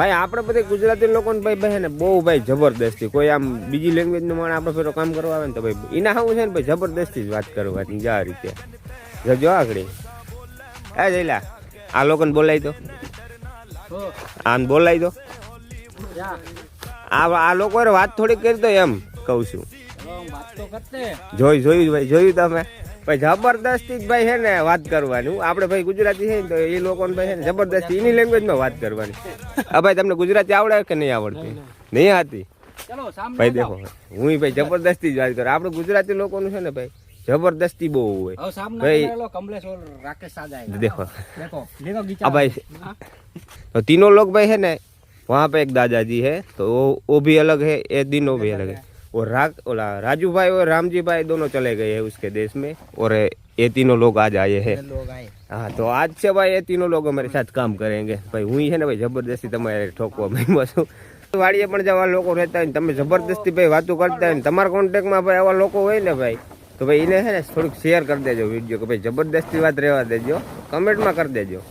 ભાઈ આપણે બધા ગુજરાતી લોકોને ભાઈ ને બહુ ભાઈ જબરદસ્તી કોઈ આમ બીજી લેંગ્વેજ નું માણસ આપણે ફેરો કામ કરવા આવે ને તો ભાઈ એના શું છે ને ભાઈ જબરદસ્તી જ વાત કરવાની જા રીતે જો આગળ એ જઈલા આ લોકોને બોલાવી દો આને બોલાવી દો આ લોકો વાત થોડીક કરી દો એમ કહું છું જોયું ભાઈ જોયું તમે ભાઈ જબરદસ્તી જ ભાઈ છે ને વાત કરવાની આપણે ભાઈ ગુજરાતી છે ને તો એ લોકોને ભાઈ છે ને જબરદસ્તી એની લેંગ્વેજમાં વાત કરવાની હા ભાઈ તમને ગુજરાતી આવડે કે નહીં આવડતી નહીં આવતી ભાઈ દેખો હું ભાઈ જબરદસ્તી જ વાત કરું આપણે ગુજરાતી લોકોનું છે ને ભાઈ जबरदस्ती बो हुए भाई देखो भाई तो तीनों लोग भाई है ना वहाँ पे एक दादाजी है तो वो भी अलग है ये तीनों भी अलग है और राजू भाई और रामजी भाई दोनों चले गए हैं उसके देश में और ये तीनों लोग आज आए हैं हाँ तो आज से भाई ये तीनों लोग हमारे साथ काम करेंगे भाई हुई है ना भाई जबरदस्ती तुम्हारे ठोकवा में વાડીએ પણ જવા લોકો રહેતા હોય ને તમે જબરદસ્તી ભાઈ વાતો કરતા હોય ને તમારા કોન્ટેક્ટમાં ભાઈ આવા લોકો હોય ને ભાઈ તો ભાઈ એને છે ને થોડુંક શેર કરી દેજો વિડીયો કે ભાઈ જબરદસ્તી વાત રહેવા દેજો કમેન્ટમાં કરી દેજો